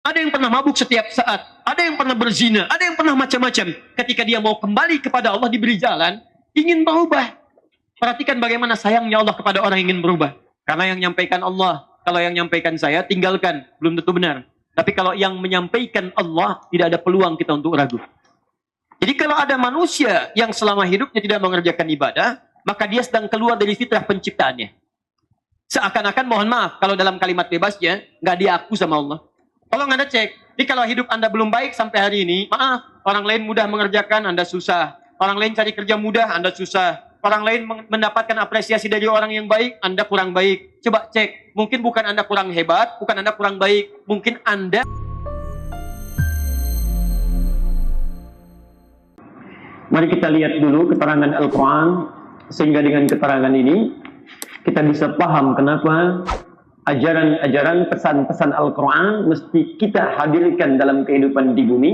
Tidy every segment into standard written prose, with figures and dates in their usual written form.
Ada yang pernah mabuk setiap saat, ada yang pernah berzina, ada yang pernah macam-macam. Ketika dia mau kembali kepada Allah, diberi jalan, ingin berubah. Perhatikan bagaimana sayangnya Allah kepada orang yang ingin berubah. Karena yang menyampaikan Allah, kalau yang menyampaikan saya, tinggalkan. Belum tentu benar. Tapi kalau yang menyampaikan Allah, tidak ada peluang kita untuk ragu. Jadi kalau ada manusia yang selama hidupnya tidak mengerjakan ibadah, maka dia sedang keluar dari fitrah penciptaannya. Seakan-akan, mohon maaf, kalau dalam kalimat bebasnya, nggak diaku sama Allah. Tolong Anda cek. Jadi kalau hidup Anda belum baik sampai hari ini, maaf, orang lain mudah mengerjakan, Anda susah. Orang lain cari kerja mudah, Anda susah. Orang lain mendapatkan apresiasi dari orang yang baik, Anda kurang baik. Coba cek. Mungkin bukan Anda kurang hebat, bukan Anda kurang baik. Mungkin Anda... Mari kita lihat dulu keterangan Al-Quran, sehingga dengan keterangan ini, kita bisa paham kenapa ajaran-ajaran pesan-pesan Al-Quran mesti kita hadirkan dalam kehidupan di bumi.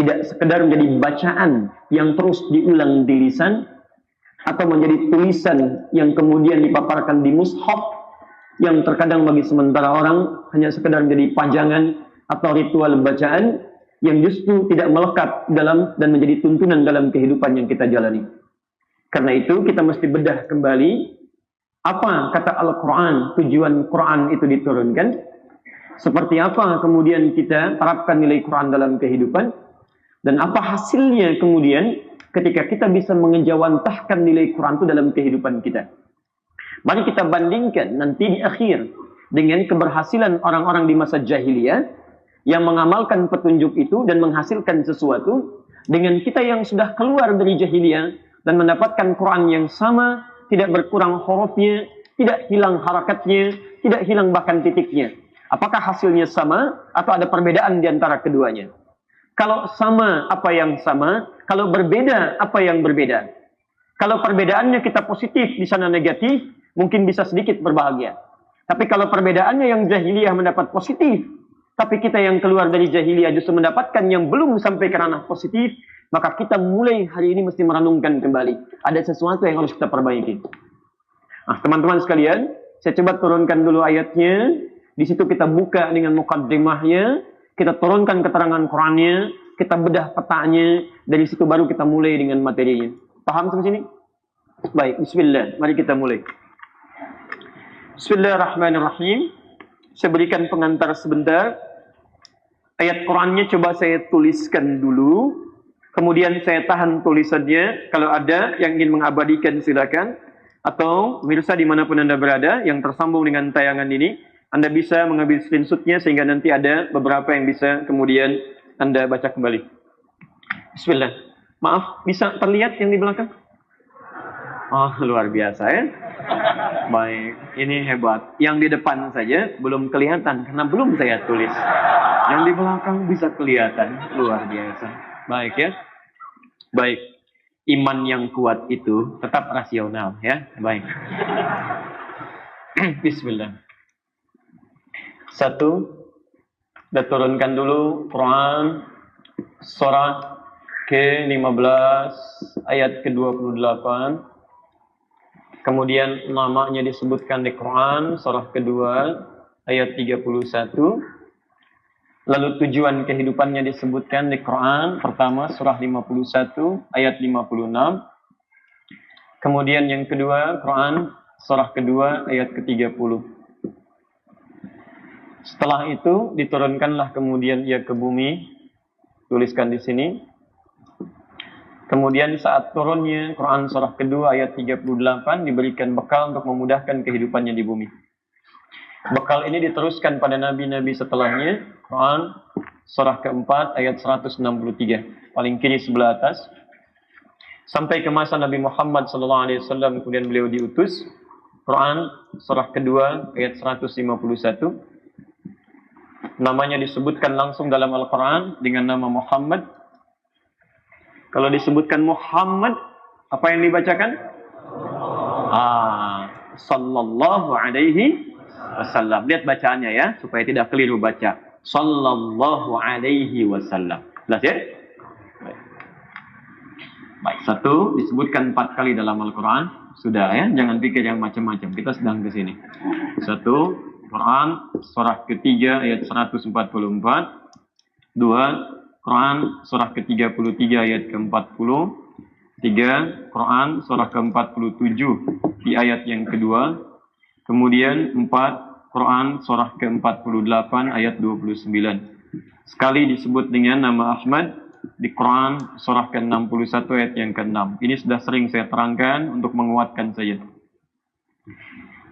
Tidak sekedar menjadi bacaan yang terus diulang di lisan, atau menjadi tulisan yang kemudian dipaparkan di mushaf, yang terkadang bagi sementara orang hanya sekedar menjadi pajangan atau ritual bacaan yang justru tidak melekat dalam dan menjadi tuntunan dalam kehidupan yang kita jalani. Karena itu kita mesti bedah kembali apa kata Al-Quran, tujuan Quran itu diturunkan, seperti apa kemudian kita terapkan nilai Quran dalam kehidupan, dan apa hasilnya kemudian ketika kita bisa mengejawantahkan nilai Quran itu dalam kehidupan kita. Mari kita bandingkan nanti di akhir dengan keberhasilan orang-orang di masa jahiliyah yang mengamalkan petunjuk itu dan menghasilkan sesuatu, dengan kita yang sudah keluar dari jahiliyah dan mendapatkan Quran yang sama, tidak berkurang hurufnya, tidak hilang harakatnya, tidak hilang bahkan titiknya. Apakah hasilnya sama atau ada perbedaan di antara keduanya? Kalau sama, apa yang sama? Kalau berbeda, apa yang berbeda? Kalau perbedaannya kita positif, di sana negatif, mungkin bisa sedikit berbahagia. Tapi kalau perbedaannya yang jahiliyah mendapat positif, tapi kita yang keluar dari jahiliyah justru mendapatkan yang belum sampai ke ranah positif, maka kita mulai hari ini mesti merenungkan kembali. Ada sesuatu yang harus kita perbaiki. Nah, teman-teman sekalian, saya coba turunkan dulu ayatnya. Di situ kita buka dengan mukaddimahnya, kita turunkan keterangan Qurannya, kita bedah petanya, dari situ baru kita mulai dengan materinya. Paham sampai sini? Baik, bismillah. Mari kita mulai. Bismillahirrahmanirrahim. Saya berikan pengantar sebentar. Ayat Qurannya coba saya tuliskan dulu. Kemudian saya tahan tulisannya. Kalau ada yang ingin mengabadikan silakan. Atau pemirsa dimanapun Anda berada yang tersambung dengan tayangan ini, Anda bisa mengambil screenshotnya sehingga nanti ada beberapa yang bisa kemudian Anda baca kembali. Bismillah. Maaf, bisa terlihat yang di belakang? Oh, luar biasa ya. Baik, ini hebat. Yang di depan saja belum kelihatan karena belum saya tulis. Yang di belakang bisa kelihatan, luar biasa. Baik ya. Baik. Iman yang kuat itu tetap rasional ya. Baik. Bismillah. Satu, kita turunkan dulu Quran surah ke-15 ayat ke-28. Kemudian namanya disebutkan di Quran surah kedua ayat 31. Lalu tujuan kehidupannya disebutkan di Quran pertama surah 51 ayat 56. Kemudian yang kedua Quran surah kedua ayat ke-30. Setelah itu diturunkanlah kemudian ia ke bumi. Tuliskan di sini. Kemudian saat turunnya Quran surah kedua ayat 38 diberikan bekal untuk memudahkan kehidupannya di bumi. Bekal ini diteruskan pada nabi-nabi setelahnya. Quran surah keempat ayat 163. Paling kiri sebelah atas. Sampai ke masa Nabi Muhammad SAW kemudian beliau diutus. Quran surah kedua ayat 151. Namanya disebutkan langsung dalam Al-Quran dengan nama Muhammad. Kalau disebutkan Muhammad, apa yang dibacakan? Sallallahu alaihi wasallam. Lihat bacaannya ya, supaya tidak keliru baca. Sallallahu alaihi wasallam. Jelas ya? Baik, satu disebutkan 4 kali dalam Al-Quran. Sudah ya, jangan pikir yang macam-macam. Kita sedang ke sini. Satu, Quran surah ketiga ayat 144. 2. Quran surah ke-33 ayat ke-40. 3. Quran surah ke-47 di ayat yang kedua. Kemudian 4. Quran surah ke-48 ayat 29. Sekali disebut dengan nama Ahmad di Quran surah ke-61 ayat yang ke-6. Ini sudah sering saya terangkan untuk menguatkan saja.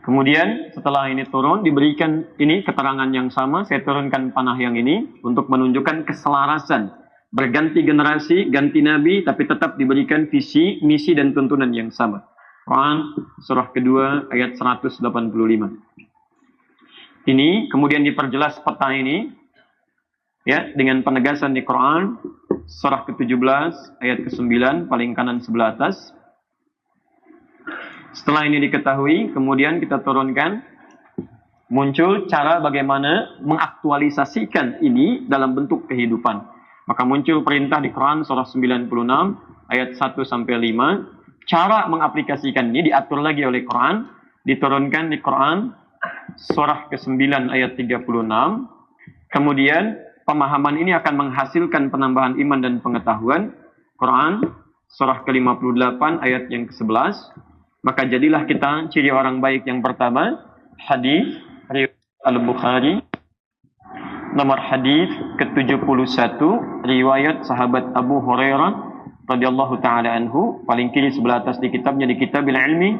Kemudian setelah ini turun, diberikan ini keterangan yang sama, saya turunkan panah yang ini untuk menunjukkan keselarasan. Berganti generasi, ganti nabi, tapi tetap diberikan visi, misi, dan tuntunan yang sama. Quran surah kedua ayat 185. Ini kemudian diperjelas peta ini ya dengan penegasan di Quran surah ke-17 ayat ke-9 paling kanan sebelah atas. Setelah ini diketahui, kemudian kita turunkan muncul cara bagaimana mengaktualisasikan ini dalam bentuk kehidupan. Maka muncul perintah di Quran surah 96 ayat 1 sampai 5. Cara mengaplikasikan ini diatur lagi oleh Quran, diturunkan di Quran surah ke-9 ayat 36. Kemudian pemahaman ini akan menghasilkan penambahan iman dan pengetahuan. Quran surah ke-58 ayat yang ke-11. Maka jadilah kita ciri orang baik yang pertama, hadis riwayat Al-Bukhari, nomor hadis ke-71 riwayat sahabat Abu Hurairah radhiyallahu taala anhu, paling kiri sebelah atas di kitabnya, di Kitabil Ilmi.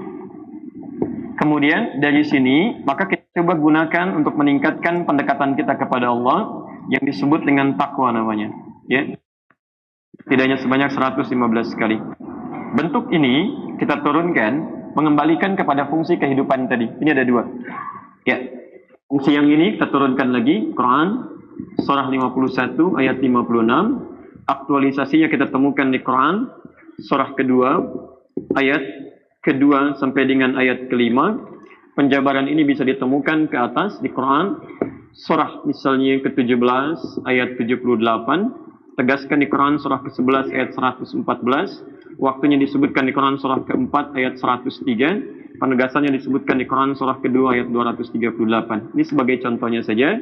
Kemudian dari sini maka kita coba gunakan untuk meningkatkan pendekatan kita kepada Allah yang disebut dengan takwa namanya, ya. Tidaknya sebanyak 115 kali. Bentuk ini kita turunkan mengembalikan kepada fungsi kehidupan tadi. Ini ada dua. Ya. Fungsi yang ini kita turunkan lagi Quran surah 51 ayat 56. Aktualisasinya kita temukan di Quran surah kedua ayat kedua sampai dengan ayat kelima. Penjabaran ini bisa ditemukan ke atas di Quran surah misalnya ke-17 ayat 78. Tegaskan di Quran surah ke-11 ayat 114. Waktunya disebutkan di Quran surah ke-4 ayat 103. Penegasannya disebutkan di Quran surah kedua ayat 238. Ini sebagai contohnya saja.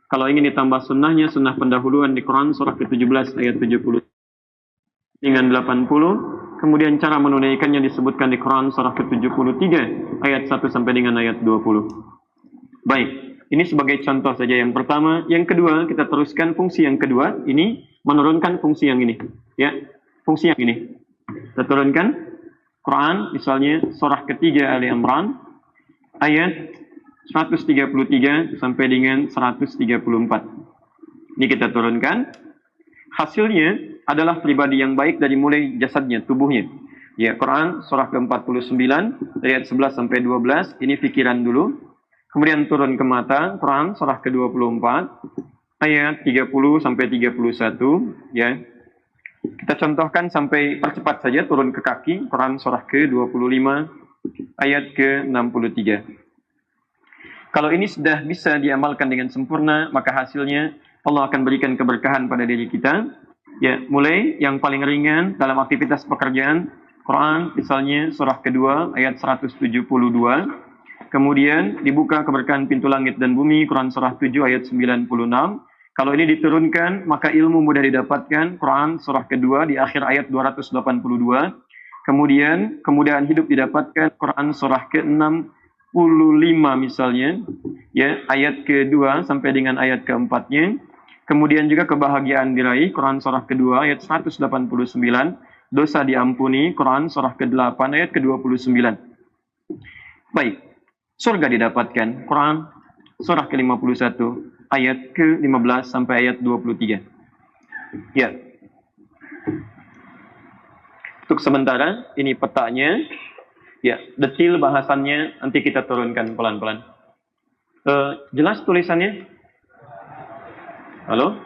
Kalau ingin ditambah sunnahnya, sunnah pendahuluan di Quran surah ke-17 ayat 70 dengan 80. Kemudian cara menunaikannya disebutkan di Quran surah ke-73 ayat 1 sampai dengan ayat 20. Baik, ini sebagai contoh saja yang pertama. Yang kedua, kita teruskan fungsi yang kedua. Ini menurunkan fungsi yang ini. Ya, fungsi yang ini. Kita turunkan Quran misalnya surah ketiga Ali Imran ayat 133 sampai dengan 134. Ini kita turunkan. Hasilnya adalah pribadi yang baik dari mulai jasadnya, tubuhnya. Ya, Quran surah ke-49 ayat 11 sampai 12. Ini fikiran dulu. Kemudian turun ke mata, Quran surah ke-24 ayat 30 sampai 31, ya. Kita contohkan sampai percepat saja, turun ke kaki, Quran surah ke-25 ayat ke-63. Kalau ini sudah bisa diamalkan dengan sempurna, maka hasilnya Allah akan berikan keberkahan pada diri kita. Ya, mulai yang paling ringan dalam aktivitas pekerjaan, Quran misalnya surah kedua ayat 172. Kemudian dibuka keberkahan pintu langit dan bumi, Quran surah 7 ayat 96. Kalau ini diturunkan, maka ilmu mudah didapatkan, Quran surah kedua di akhir ayat 282. Kemudian kemudahan hidup didapatkan, Quran surah ke-65 misalnya, ya, ayat kedua sampai dengan ayat keempatnya. Kemudian juga kebahagiaan diraih, Quran surah kedua ayat 189. Dosa diampuni, Quran surah ke-8 ayat ke-29. Baik, surga didapatkan, Quran surah ke-51 ayat ke-15 sampai ayat 23. Ya. Untuk sementara ini petanya. Ya, detil bahasannya nanti kita turunkan pelan-pelan. Jelas tulisannya? Halo?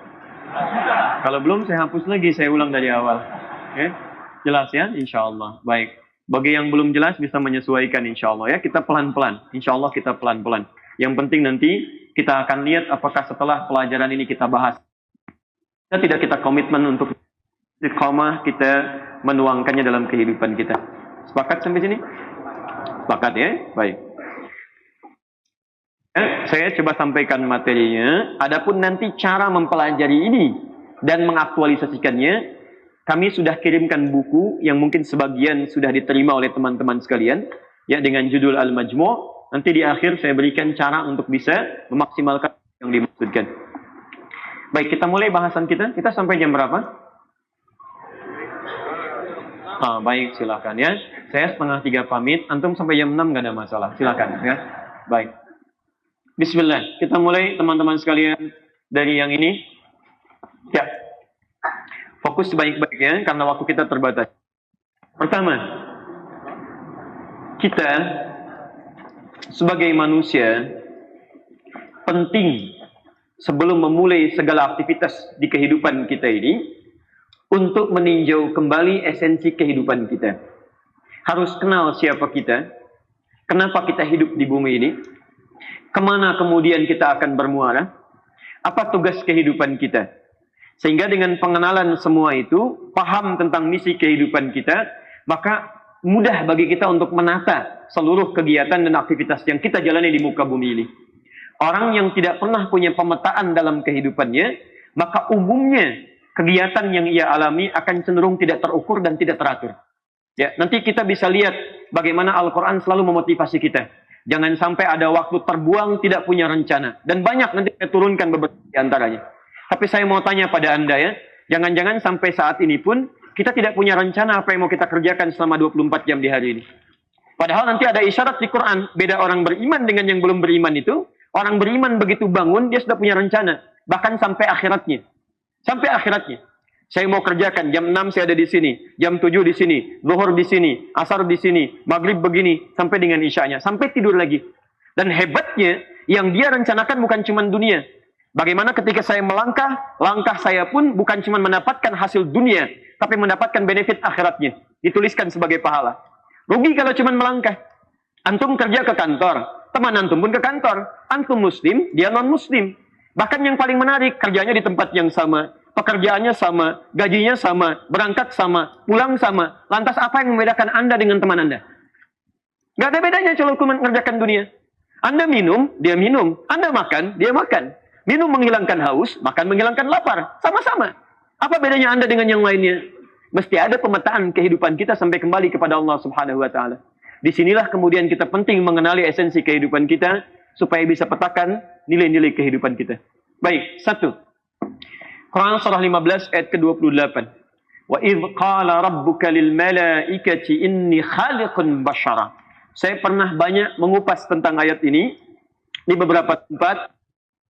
Kalau belum saya hapus lagi, saya ulang dari awal. Oke? Jelas ya, insyaallah. Baik. Bagi yang belum jelas bisa menyesuaikan insyaallah ya. Kita pelan-pelan. Insyaallah kita pelan-pelan. Yang penting nanti kita akan lihat apakah setelah pelajaran ini kita bahas. Kita komitmen untuk istiqomah, kita menuangkannya dalam kehidupan kita. Sepakat sampai sini? Sepakat ya? Baik. Saya coba sampaikan materinya. Adapun nanti cara mempelajari ini dan mengaktualisasikannya, kami sudah kirimkan buku yang mungkin sebagian sudah diterima oleh teman-teman sekalian, ya, dengan judul Al-Majmu'. Nanti di akhir saya berikan cara untuk bisa memaksimalkan yang dimaksudkan. Baik, kita mulai bahasan kita. Kita sampai jam berapa? Baik, silakan ya. Saya 2:30 pamit. Antum sampai jam 6 nggak ada masalah. Silakan ya. Baik. Bismillah. Kita mulai teman-teman sekalian dari yang ini. Ya. Fokus sebaik-baiknya karena waktu kita terbatas. Pertama, kita sebagai manusia penting sebelum memulai segala aktivitas di kehidupan kita ini untuk meninjau kembali esensi kehidupan kita. Harus kenal siapa kita, kenapa kita hidup di bumi ini, kemana kemudian kita akan bermuara, apa tugas kehidupan kita. Sehingga dengan pengenalan semua itu, paham tentang misi kehidupan kita, maka mudah bagi kita untuk menata seluruh kegiatan dan aktivitas yang kita jalani di muka bumi ini. Orang yang tidak pernah punya pemetaan dalam kehidupannya, maka umumnya kegiatan yang ia alami akan cenderung tidak terukur dan tidak teratur. Ya, nanti kita bisa lihat bagaimana Al-Quran selalu memotivasi kita. Jangan sampai ada waktu terbuang tidak punya rencana. Dan banyak nanti saya turunkan beberapa di antaranya. Tapi saya mau tanya pada Anda ya, jangan-jangan sampai saat ini pun kita tidak punya rencana apa yang mau kita kerjakan selama 24 jam di hari ini. Padahal nanti ada isyarat di Quran, beda orang beriman dengan yang belum beriman itu. Orang beriman begitu bangun, dia sudah punya rencana. Bahkan sampai akhiratnya. Sampai akhiratnya. Saya mau kerjakan, jam 6 saya ada di sini, jam 7 di sini, zuhur di sini, asar di sini, maghrib begini, sampai dengan isyanya, sampai tidur lagi. Dan hebatnya, yang dia rencanakan bukan cuma dunia. Bagaimana ketika saya melangkah, langkah saya pun bukan cuma mendapatkan hasil dunia, tapi mendapatkan benefit akhiratnya. Dituliskan sebagai pahala. Rugi kalau cuma melangkah. Antum kerja ke kantor, teman antum pun ke kantor. Antum muslim, dia non-muslim. Bahkan yang paling menarik, kerjanya di tempat yang sama, pekerjaannya sama, gajinya sama, berangkat sama, pulang sama. Lantas apa yang membedakan Anda dengan teman Anda? Gak ada bedanya kalau mengerjakan dunia. Anda minum, dia minum. Anda makan, dia makan. Minum menghilangkan haus, makan menghilangkan lapar. Sama-sama. Apa bedanya Anda dengan yang lainnya? Mesti ada pemetaan kehidupan kita sampai kembali kepada Allah Subhanahu wa Ta'ala. Disinilah kemudian kita penting mengenali esensi kehidupan kita, supaya bisa petakan nilai-nilai kehidupan kita. Baik, 1. Quran surah 15 ayat ke-28. Wa idh qala rabbuka lil malaikati inni khaliqun bashara. Saya pernah banyak mengupas tentang ayat ini di beberapa tempat.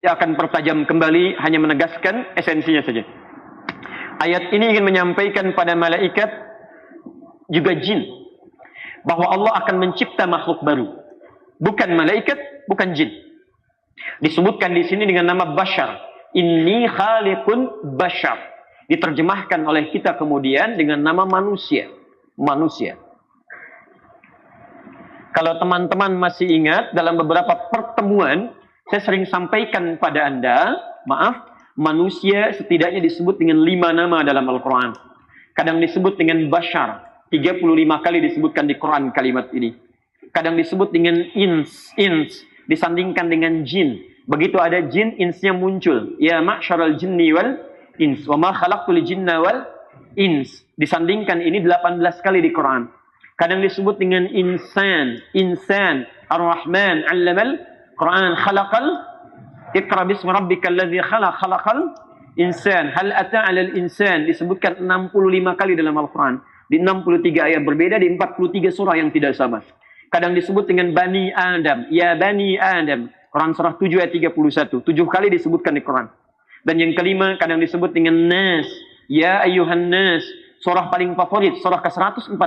Saya akan pertajam kembali, hanya menegaskan esensinya saja. Ayat ini ingin menyampaikan pada malaikat juga jin bahwa Allah akan mencipta makhluk baru. Bukan malaikat, bukan jin. Disebutkan di sini dengan nama bashar. Inni khaliqun bashar. Diterjemahkan oleh kita kemudian dengan nama manusia. Manusia. Kalau teman-teman masih ingat, dalam beberapa pertemuan, saya sering sampaikan pada Anda, maaf, manusia setidaknya disebut dengan 5 nama dalam Al-Quran. Kadang disebut dengan bashar. 35 kali disebutkan di Quran kalimat ini. Kadang disebut dengan ins, disandingkan dengan jin. Begitu ada jin, insnya muncul. Ya ma'syaral jinni wal ins. Wa ma khalaqtul jinna wal ins. Disandingkan ini 18 kali di Quran. Kadang disebut dengan insan, ar-Rahman, 'allamal Quran, khalaqal, iqra bismi rabbikal ladzi khalaqal insan. Hal ata 'alal insan disebutkan 65 kali dalam Al-Quran. Di 63 ayat berbeda, di 43 surah yang tidak sama. Kadang disebut dengan Bani Adam. Ya Bani Adam. Quran surah 7 ayat 31. 7 kali disebutkan di Quran. Dan yang kelima kadang disebut dengan Nas. Ya Ayyuhan Nas. Surah paling favorit. Surah ke-114.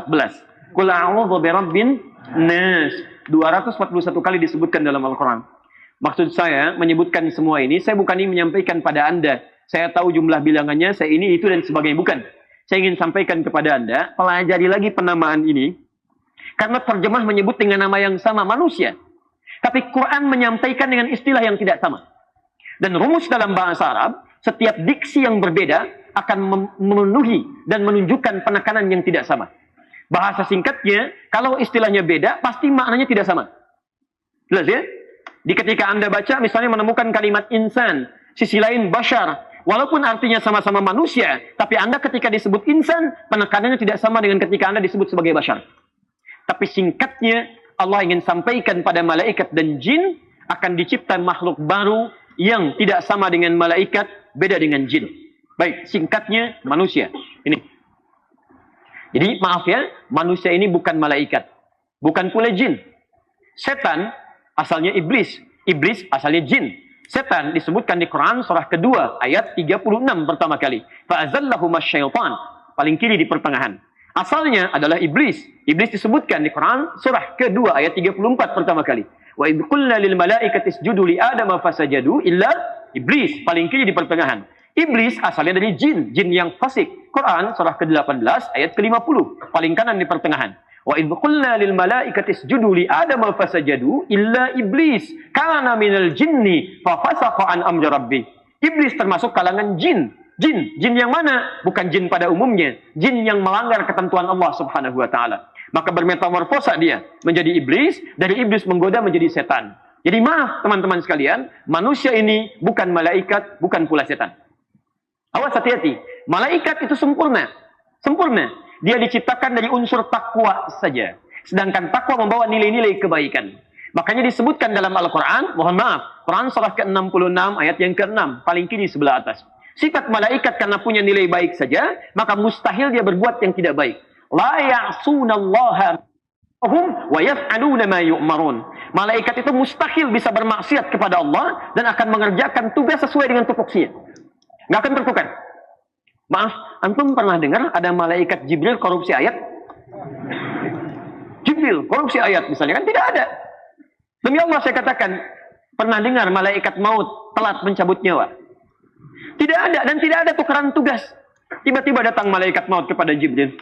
Qul a'udzu birabbin Nas. 241 kali disebutkan dalam Al-Quran. Maksud saya menyebutkan semua ini. Saya bukan ingin menyampaikan pada Anda. Saya tahu jumlah bilangannya. Saya ini, itu, dan sebagainya. Bukan. Saya ingin sampaikan kepada Anda. Pelajari lagi penamaan ini. Karena terjemah menyebut dengan nama yang sama, manusia. Tapi Quran menyampaikan dengan istilah yang tidak sama. Dan rumus dalam bahasa Arab, setiap diksi yang berbeda akan memenuhi dan menunjukkan penekanan yang tidak sama. Bahasa singkatnya, kalau istilahnya beda, pasti maknanya tidak sama. Jelas ya? Di ketika Anda baca, misalnya menemukan kalimat insan, sisi lain bashar. Walaupun artinya sama-sama manusia, tapi Anda ketika disebut insan, penekanannya tidak sama dengan ketika Anda disebut sebagai bashar. Tapi singkatnya, Allah ingin sampaikan pada malaikat dan jin, akan dicipta makhluk baru yang tidak sama dengan malaikat, beda dengan jin. Baik, singkatnya manusia. Ini. Jadi maaf ya, manusia ini bukan malaikat. Bukan pula jin. Setan asalnya iblis. Iblis asalnya jin. Setan disebutkan di Quran surah kedua ayat 36 pertama kali. Fa'azallahuma syaitan. Paling kiri di pertengahan. Asalnya adalah iblis. Iblis disebutkan di Quran surah kedua ayat 34 pertama kali. Wa idh qulna lil malaikati isjudu li adama fasajadu illa iblis. Paling kiri di pertengahan. Iblis asalnya dari jin. Jin yang fasik. Quran surah ke-18 ayat ke-50. Paling kanan di pertengahan. Wa idh qulna lil malaikati isjudu li adama fasajadu illa iblis kana minal jinni fa fasaqa an amri rabbi. Iblis termasuk kalangan jin. Jin yang mana? Bukan jin pada umumnya, jin yang melanggar ketentuan Allah Subhanahu wa taala. Maka bermetamorfosa dia menjadi iblis, dari iblis menggoda menjadi setan. Jadi maaf teman-teman sekalian, manusia ini bukan malaikat, bukan pula setan. Awas hati-hati, malaikat itu sempurna. Sempurna. Dia diciptakan dari unsur takwa saja. Sedangkan takwa membawa nilai-nilai kebaikan. Makanya disebutkan dalam Al-Quran, mohon maaf, Quran surah ke-66 ayat yang ke-6, paling kiri sebelah atas. Sifat malaikat karena punya nilai baik saja, maka mustahil dia berbuat yang tidak baik. La ya'sunallaha wa yaf'aluna ma yu'marun. Malaikat itu mustahil bisa bermaksiat kepada Allah dan akan mengerjakan tugas sesuai dengan tupoksinya. Nggak akan tertukar. Maaf, antum pernah dengar ada malaikat Jibril korupsi ayat? Jibril korupsi ayat misalnya, kan tidak ada. Demi Allah saya katakan, pernah dengar malaikat maut telat mencabut nyawa? Tidak ada, dan tidak ada tukeran tugas. Tiba-tiba datang malaikat maut kepada Jibril.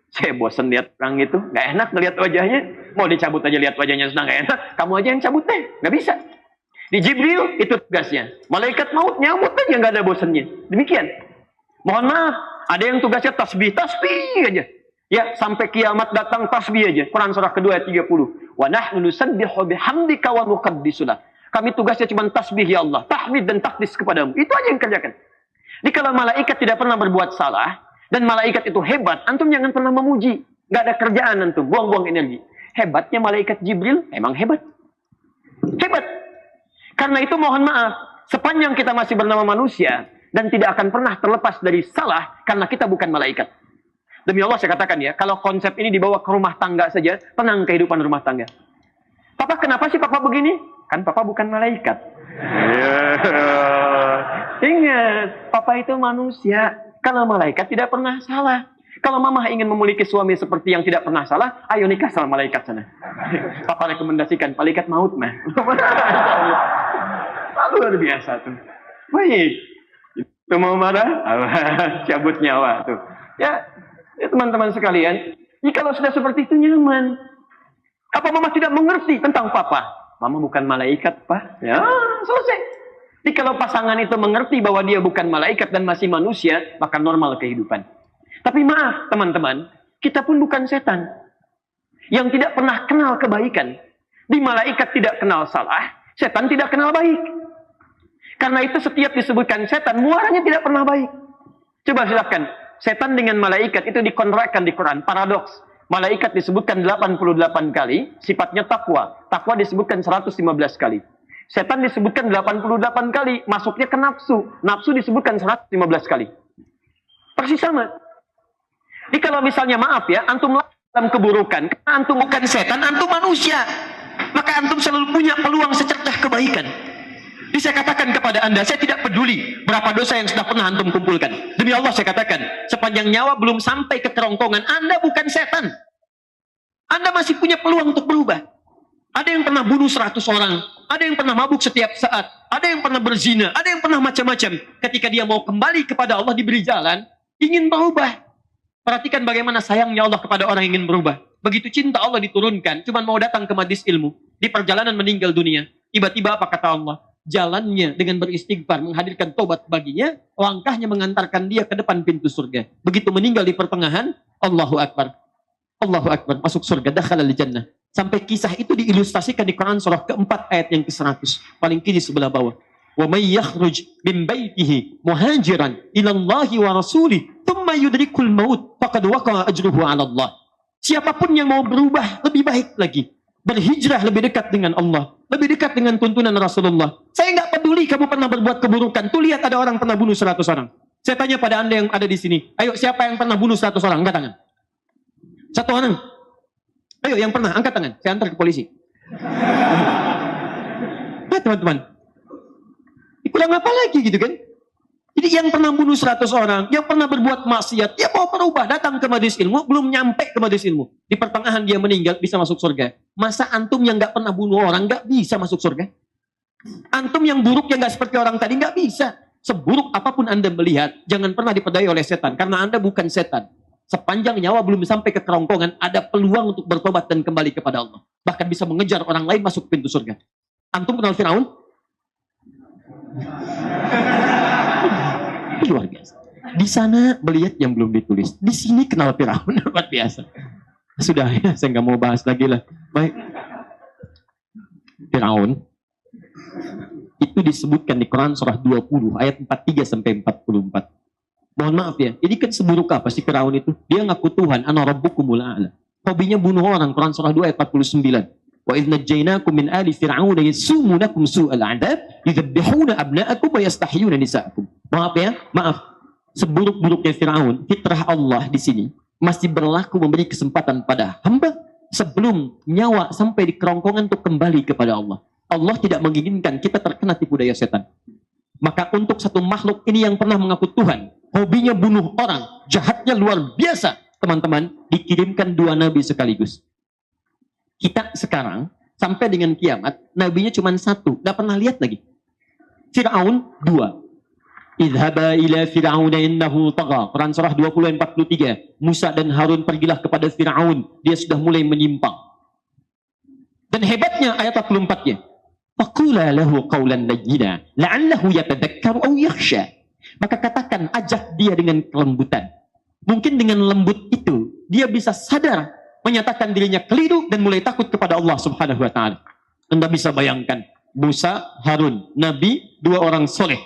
Saya bosan lihat orang itu, nggak enak ngelihat wajahnya. Mau dicabut aja lihat wajahnya sudah nggak enak. Kamu aja yang cabut deh, nggak bisa. Di Jibril itu tugasnya. Malaikat maut nyambut aja nggak ada bosannya. Demikian. Mohon maaf, ada yang tugasnya tasbih aja. Ya, sampai kiamat datang tasbih aja. Quran surah kedua ayat 30. Wa nahnu nusabbihu bihamdika wa nuqaddisu lak. Kami tugasnya cuma tasbih ya Allah, tahmid dan takdis kepadamu. Itu aja yang kerjakan. Jadi kalau malaikat tidak pernah berbuat salah dan malaikat itu hebat, antum jangan pernah memuji. Nggak ada kerjaan antum, buang-buang energi. Hebatnya malaikat Jibril emang hebat. Hebat. Karena itu mohon maaf, sepanjang kita masih bernama manusia dan tidak akan pernah terlepas dari salah karena kita bukan malaikat. Demi Allah saya katakan ya, kalau konsep ini dibawa ke rumah tangga saja, tenang kehidupan rumah tangga. Papa kenapa sih papa begini? Kan papa bukan malaikat. Ingat, papa itu manusia. Kalau malaikat tidak pernah salah. Kalau mama ingin memiliki suami seperti yang tidak pernah salah, ayo nikah sama malaikat sana. Papa rekomendasikan malaikat maut mah. Luar biasa tuh. Baik. Itu mau marah? Cabut nyawa tuh. Ya teman-teman sekalian, kalau sudah seperti itu nyaman. Apa mama tidak mengerti tentang papa? Mama bukan malaikat, Pak. Ya, selesai. Jadi kalau pasangan itu mengerti bahwa dia bukan malaikat dan masih manusia, maka normal kehidupan. Tapi maaf, teman-teman, kita pun bukan setan yang tidak pernah kenal kebaikan. Di malaikat tidak kenal salah, setan tidak kenal baik. Karena itu setiap disebutkan setan, muaranya tidak pernah baik. Coba silakan, setan dengan malaikat itu dikontrakkan di Quran, paradoks. Malaikat disebutkan 88 kali, sifatnya takwa. Takwa disebutkan 115 kali. Setan disebutkan 88 kali, masuknya ke nafsu. Nafsu disebutkan 115 kali. Persis sama. Jadi kalau misalnya maaf ya, antum dalam keburukan, karena antum bukan setan, antum manusia. Maka antum selalu punya peluang secercah kebaikan. Jadi saya katakan kepada anda, saya tidak peduli berapa dosa yang sudah pernah antum kumpulkan. Demi Allah saya katakan, sepanjang nyawa belum sampai ke kerongkongan, anda bukan setan. Anda masih punya peluang untuk berubah. Ada yang pernah bunuh 100 orang, ada yang pernah mabuk setiap saat, ada yang pernah berzina, ada yang pernah macam-macam. Ketika dia mau kembali kepada Allah diberi jalan, ingin berubah. Perhatikan bagaimana sayangnya Allah kepada orang yang ingin berubah. Begitu cinta Allah diturunkan, cuma mau datang ke majlis ilmu, di perjalanan meninggal dunia. Tiba-tiba apa kata Allah? Jalannya dengan beristighfar, menghadirkan tobat baginya, langkahnya mengantarkan dia ke depan pintu surga. Begitu meninggal di pertengahan, Allahu Akbar. Allahu Akbar, masuk surga, dakhalal jannah. Sampai kisah itu diilustrasikan di Quran surah keempat ayat yang ke-100. Paling kiri sebelah bawah. Wa may yakhruj min baitihi muhajiran ila Allahi wa rasulih thumma yudrikul maut faqad waqa'a ajruhu 'ala Allah. Siapapun yang mau berubah lebih baik lagi, berhijrah lebih dekat dengan Allah, lebih dekat dengan tuntunan Rasulullah. Saya nggak peduli kamu pernah berbuat keburukan. Tuh lihat ada orang pernah bunuh 100 orang. Saya tanya pada Anda yang ada di sini, ayo siapa yang pernah bunuh 100 orang? Angkat tangan. 1 orang. Ayo yang pernah, angkat tangan. Saya antar ke polisi. Nah, teman-teman. Kurang apa lagi gitu kan? Jadi yang pernah bunuh 100 orang, yang pernah berbuat maksiat, dia mau berubah, datang ke majelis ilmu, belum nyampe ke majelis ilmu. Di pertengahan dia meninggal, bisa masuk surga. Masa antum yang nggak pernah bunuh orang, nggak bisa masuk surga? Antum yang buruk, yang nggak seperti orang tadi, nggak bisa. Seburuk apapun Anda melihat, jangan pernah diperdaya oleh setan. Karena Anda bukan setan. Sepanjang nyawa belum sampai ke kerongkongan, ada peluang untuk bertobat dan kembali kepada Allah. Bahkan bisa mengejar orang lain masuk pintu surga. Antum kenal Firaun? Luar biasa. Di sana melihat yang belum ditulis. Di sini kenal Firaun. Luar biasa. Sudah ya, saya nggak mau bahas lagi lah. Baik. Firaun itu disebutkan di Quran surah 20 ayat 43 sampai 44. Mohon maaf ya, ini kan seburuk apa sih Firaun itu? Dia ngaku Tuhan, ana rabbukumul a'la. Hobinya bunuh orang, Quran surah 2 ayat 49. Wa idh najjaynakum min ali fir'auna yasumunakum su'al 'adzab yudhabbihuna abna'akum wa yastahyuna nisa'akum. Maaf ya, maaf. Seburuk-buruknya Firaun, fitrah Allah di sini masih berlaku memberi kesempatan pada hamba sebelum nyawa sampai di kerongkongan untuk kembali kepada Allah. Allah tidak menginginkan kita terkena tipu daya setan. Maka untuk satu makhluk ini yang pernah mengaku Tuhan, hobinya bunuh orang, jahatnya luar biasa, teman-teman, dikirimkan 2 nabi sekaligus. Kita sekarang, sampai dengan kiamat, nabinya cuma 1, gak pernah lihat lagi. Fir'aun 2. Idhaba ila fir'auna innahu tagha. Quran surah 20 ayat 43. Musa dan Harun pergilah kepada Fir'aun, dia sudah mulai menyimpang. Dan hebatnya ayat 44-nya. Faqula lahu qawlan layyina la'allahu yatadakkaru aw yakhsha. Maka katakan, ajak dia dengan kelembutan. Mungkin dengan lembut itu dia bisa sadar, menyatakan dirinya keliru dan mulai takut kepada Allah Subhanahu wa taala. Anda bisa bayangkan, Musa, Harun, nabi, 2 orang soleh,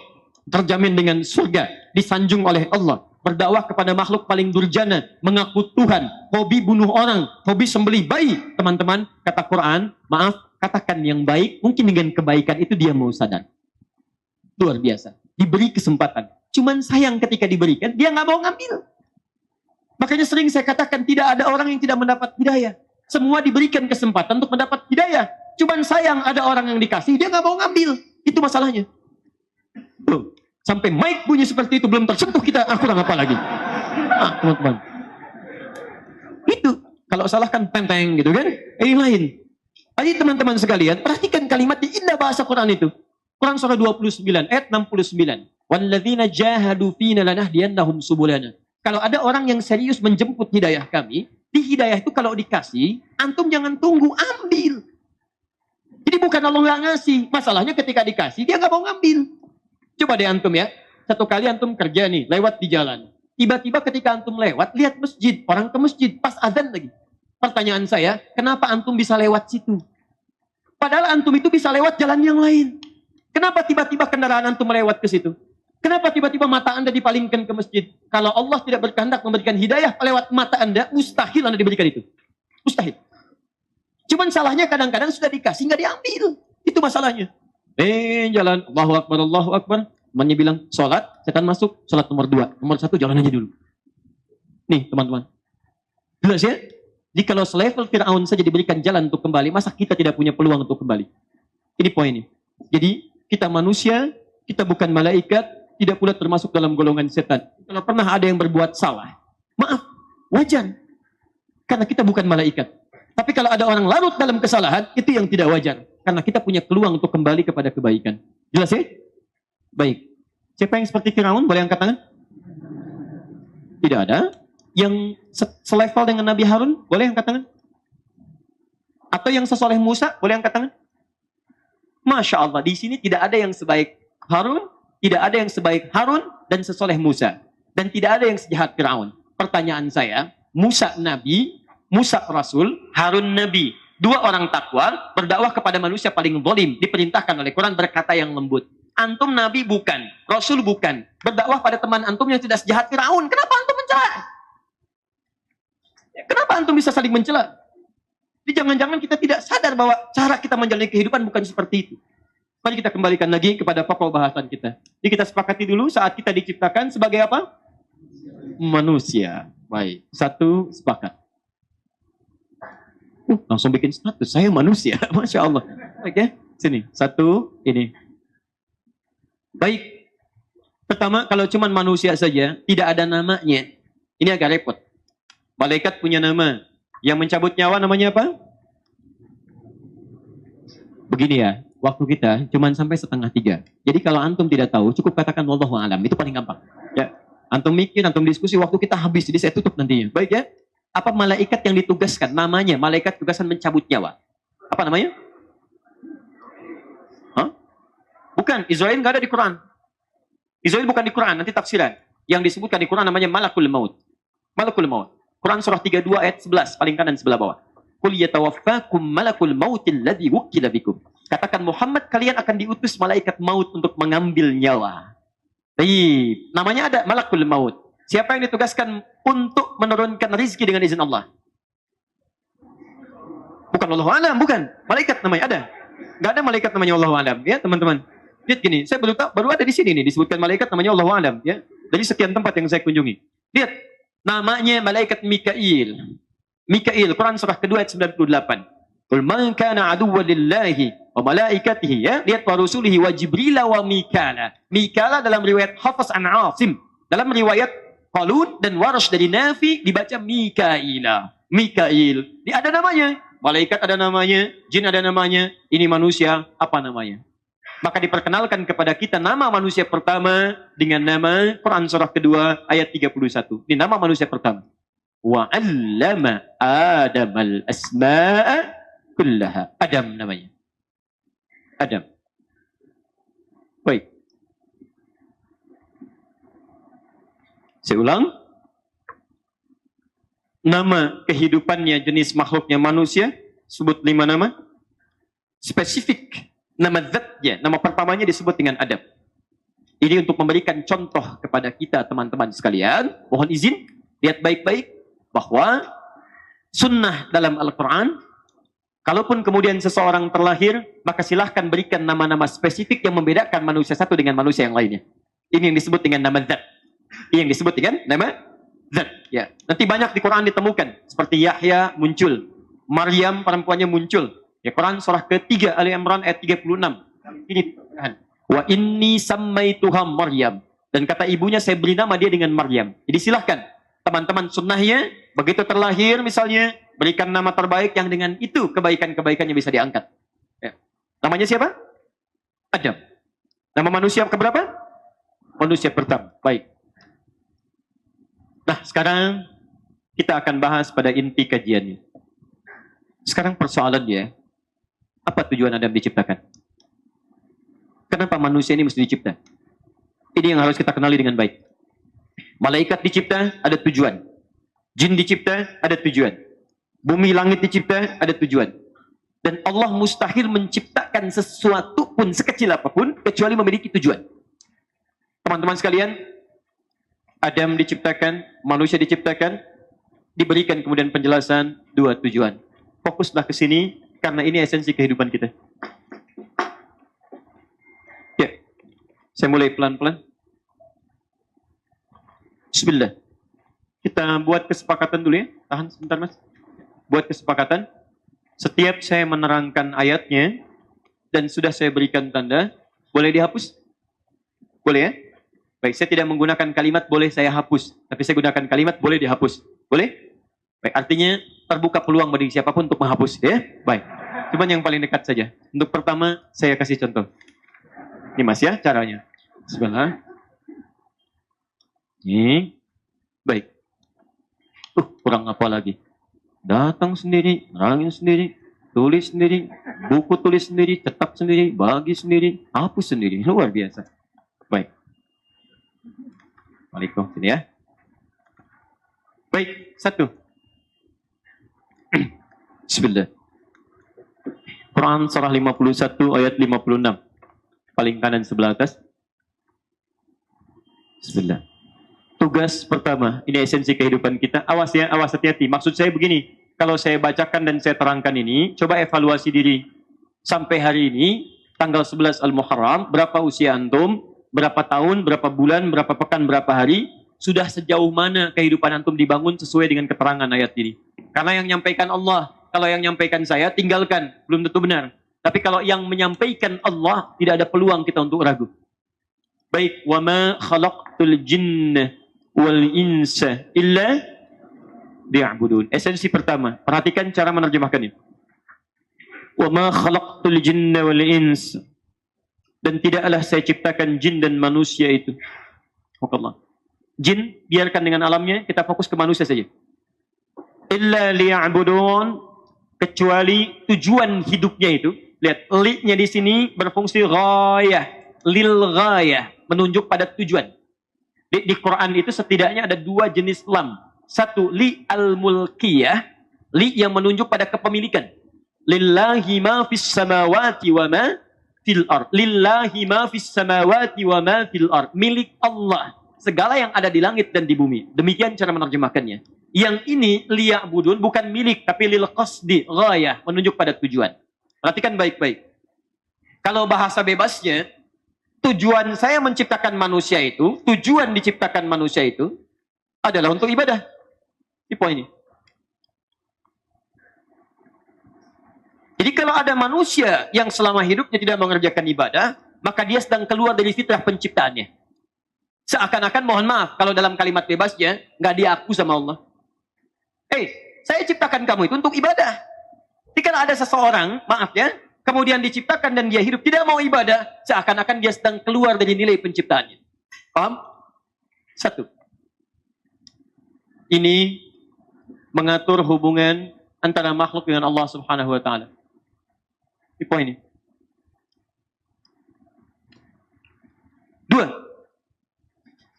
terjamin dengan surga, disanjung oleh Allah, berdakwah kepada makhluk paling durjana, mengaku Tuhan, hobi bunuh orang, hobi sembelih bayi. Teman-teman, kata Quran, maaf, katakan yang baik, mungkin dengan kebaikan itu dia mau sadar. Luar biasa. Diberi kesempatan. Cuman sayang ketika diberikan, dia nggak mau ngambil. Makanya sering saya katakan, tidak ada orang yang tidak mendapat hidayah. Semua diberikan kesempatan untuk mendapat hidayah. Cuman sayang ada orang yang dikasih, dia nggak mau ngambil. Itu masalahnya. Tuh. Sampai mic bunyi seperti itu, belum tersentuh kita, kurang apa lagi? Teman-teman. Itu. Kalau salah kan penteng gitu kan? Ini lain. Jadi teman-teman sekalian, perhatikan kalimat di indah bahasa Quran itu. Quran surah 29 ayat 69. Walladzina jahadu fina lanahdiyannahum subulana. Kalau ada orang yang serius menjemput hidayah kami, di hidayah itu kalau dikasih, antum jangan tunggu, ambil. Jadi bukan Allah nggak ngasih, masalahnya ketika dikasih dia nggak mau ngambil. Coba deh antum ya, satu kali antum kerja nih, lewat di jalan. Tiba-tiba ketika antum lewat, lihat masjid, orang ke masjid, pas adzan lagi. Pertanyaan saya, kenapa antum bisa lewat situ? Padahal antum itu bisa lewat jalan yang lain. Kenapa tiba-tiba kendaraan antum melewat ke situ? Kenapa tiba-tiba mata Anda dipalingkan ke masjid? Kalau Allah tidak berkehendak memberikan hidayah lewat mata Anda, mustahil Anda diberikan itu. Mustahil. Cuman salahnya kadang-kadang sudah dikasih, nggak diambil. Itu masalahnya. Jalan, Allahu Akbar, Allahu Akbar. Temannya bilang, sholat, setan masuk, sholat nomor 2. Nomor 1, jalan aja dulu. Nih, teman-teman. Jelas ya? Jadi kalau selevel Fir'aun saja diberikan jalan untuk kembali, masa kita tidak punya peluang untuk kembali? Ini poinnya. Jadi, kita manusia, kita bukan malaikat, tidak pula termasuk dalam golongan setan. Kalau pernah ada yang berbuat salah, maaf, wajar. Karena kita bukan malaikat. Tapi kalau ada orang larut dalam kesalahan, itu yang tidak wajar. Karena kita punya peluang untuk kembali kepada kebaikan. Jelas ya? Baik. Siapa yang seperti Fir'aun? Boleh angkat tangan? Tidak ada. Yang selevel dengan Nabi Harun? Boleh angkat tangan? Atau yang sesoleh Musa? Boleh angkat tangan? Masya Allah. Di sini tidak ada yang sebaik Harun, tidak ada yang sebaik Harun, dan sesoleh Musa. Dan tidak ada yang sejahat Fir'aun. Pertanyaan saya, Musa Nabi, Musa Rasul, Harun Nabi. Dua orang takwa berdakwah kepada manusia paling zalim, diperintahkan oleh Quran berkata yang lembut. Antum nabi bukan, rasul bukan. Berdakwah pada teman antum yang tidak sejahat Firaun. Kenapa antum mencela? Kenapa antum bisa saling mencela? Jadi jangan-jangan kita tidak sadar bahwa cara kita menjalani kehidupan bukan seperti itu. Mari kita kembalikan lagi kepada pokok bahasan kita. Jadi kita sepakati dulu saat kita diciptakan sebagai apa? Manusia. Baik, satu sepakat. Langsung bikin status, saya manusia. Masya Allah. Oke, sini. Satu, ini. Baik. Pertama, kalau cuma manusia saja, tidak ada namanya. Ini agak repot. Malaikat punya nama. Yang mencabut nyawa namanya apa? Begini ya, waktu kita cuma sampai 2:30. Jadi kalau antum tidak tahu, cukup katakan wallahu a'lam. Itu paling gampang. Ya. Antum mikir, antum diskusi, waktu kita habis. Jadi saya tutup nantinya. Baik ya. Apa malaikat yang ditugaskan? Namanya, malaikat tugasan mencabut nyawa. Apa namanya? Hah? Bukan, Israel nggak ada di Quran. Israel bukan di Quran, nanti tafsiran. Yang disebutkan di Quran namanya Malakul Maut. Malakul Maut. Quran surah 32 ayat 11, paling kanan sebelah bawah. Qul yatawaffakum malakul mautil ladzi wukkila bikum. Katakan Muhammad, kalian akan diutus malaikat maut untuk mengambil nyawa. Baik, namanya ada Malakul Maut. Siapa yang ditugaskan untuk menurunkan rizki dengan izin Allah? Bukan Allah Alam, bukan. Malaikat namanya ada. Nggak ada malaikat namanya Allah Alam, ya teman-teman. Lihat gini, saya baru ada di sini nih disebutkan malaikat namanya Allah Alam, ya. Dari sekian tempat yang saya kunjungi. Lihat, namanya malaikat Mikail. Mikail, Quran surah kedua ayat 98. Qul man kana aduwwan lillahi wa malaikatihi, ya. Lihat wa rusulihi wa Jibril wa Mikala. Mikala dalam riwayat Hafiz an Asim. Dalam riwayat Qalun dan Warsh dari Nafi dibaca Mikaila. Mikail. Ini ada namanya. Malaikat ada namanya, jin ada namanya, ini manusia, apa namanya? Maka diperkenalkan kepada kita nama manusia pertama dengan nama Quran surah kedua ayat 31. Ini nama manusia pertama. Wa 'allama Adamal asma'a kullaha. Adam namanya. Adam. Baik. Saya ulang. Nama kehidupannya, jenis makhluknya manusia, sebut 5 nama. Spesifik. Nama zatnya, nama pertamanya disebut dengan Adam. Ini untuk memberikan contoh kepada kita teman-teman sekalian. Mohon izin, lihat baik-baik bahwa sunnah dalam Al-Quran, kalaupun kemudian seseorang terlahir, maka silahkan berikan nama-nama spesifik yang membedakan manusia satu dengan manusia yang lainnya. Ini yang disebut dengan nama zat. Ini yang disebut dengan nama zat. Ya. Nanti banyak di Quran ditemukan. Seperti Yahya muncul. Maryam perempuannya muncul. Ya, Quran surah ketiga Ali Imran ayat 36. Ini wa inni sammaituha Maryam. Dan kata ibunya, saya beri nama dia dengan Maryam. Jadi silahkan teman-teman sunnahnya, begitu terlahir misalnya, berikan nama terbaik yang dengan itu kebaikan-kebaikannya bisa diangkat. Ya. Namanya siapa? Adam. Nama manusia keberapa? Manusia pertama. Baik. Nah, sekarang kita akan bahas pada inti kajiannya. Sekarang persoalannya, apa tujuan Adam diciptakan? Kenapa manusia ini mesti dicipta? Ini yang harus kita kenali dengan baik. Malaikat dicipta, ada tujuan. Jin dicipta, ada tujuan. Bumi langit dicipta, ada tujuan. Dan Allah mustahil menciptakan sesuatu pun sekecil apapun, kecuali memiliki tujuan. Teman-teman sekalian, Adam diciptakan, manusia diciptakan, diberikan kemudian penjelasan 2 tujuan. Fokuslah ke sini, karena ini esensi kehidupan kita. Ya, saya mulai pelan-pelan. Bismillah. Kita buat kesepakatan dulu ya. Tahan sebentar mas. Buat kesepakatan. Setiap saya menerangkan ayatnya, dan sudah saya berikan tanda, boleh dihapus? Boleh ya? Baik, saya tidak menggunakan kalimat boleh saya hapus, tapi saya gunakan kalimat boleh dihapus. Boleh? Baik, artinya terbuka peluang bagi siapapun untuk menghapus, ya? Baik. Cuman yang paling dekat saja. Untuk pertama, saya kasih contoh. Ini mas ya, caranya. Bismillah. Ini. Baik. Kurang apa lagi? Datang sendiri, nerangin sendiri, tulis sendiri, buku tulis sendiri, cetak sendiri, bagi sendiri, hapus sendiri. Luar biasa. Baik. Waalaikumsalam, sini ya. Baik, 1. Bismillah. Quran surah 51 ayat 56. Paling kanan sebelah atas. Bismillah. Tugas pertama, ini esensi kehidupan kita. Awas ya, awas, hati-hati. Maksud saya begini, kalau saya bacakan dan saya terangkan ini, coba evaluasi diri. Sampai hari ini, tanggal 11 Al-Muharram, berapa usia antum, berapa tahun, berapa bulan, berapa pekan, berapa hari, sudah sejauh mana kehidupan antum dibangun sesuai dengan keterangan ayat ini. Karena yang menyampaikan Allah, kalau yang menyampaikan saya, tinggalkan, belum tentu benar. Tapi kalau yang menyampaikan Allah, tidak ada peluang kita untuk ragu. Baik, wa ma khalaqtul jinna wal insa illa liya'budun. Esensi pertama, perhatikan cara menerjemahkan ini. Wa ma khalaqtul jinna wal insa, dan tidaklah saya ciptakan jin dan manusia itu. Allah. Jin biarkan dengan alamnya, kita fokus ke manusia saja. Illa liya'budun, kecuali tujuan hidupnya itu. Lihat, li-nya di sini berfungsi ghayah, lil ghayah, menunjuk pada tujuan. Di Quran itu setidaknya ada dua jenis lam. Satu, li al-mulkiyah, li yang menunjuk pada kepemilikan. Lillahi ma fis samawati wa ma fil ard. Lillahi ma fis samawati wa ma fil ard. Milik Allah segala yang ada di langit dan di bumi. Demikian cara menerjemahkannya. Yang ini liya'budun bukan milik, tapi lil qasdi, ghayah, menunjuk pada tujuan. Perhatikan baik-baik. Kalau bahasa bebasnya, tujuan saya menciptakan manusia itu, tujuan diciptakan manusia itu adalah untuk ibadah. Ini poin ini. Jadi kalau ada manusia yang selama hidupnya tidak mengerjakan ibadah, maka dia sedang keluar dari fitrah penciptaannya. Seakan-akan, mohon maaf, kalau dalam kalimat bebasnya, nggak diaku sama Allah. Saya ciptakan kamu itu untuk ibadah. Jadi kalau ada seseorang, maaf ya, kemudian diciptakan dan dia hidup tidak mau ibadah, seakan-akan dia sedang keluar dari nilai penciptaannya. Paham? Satu. Ini mengatur hubungan antara makhluk dengan Allah Subhanahu wa taala. Ini poin ini. Dua.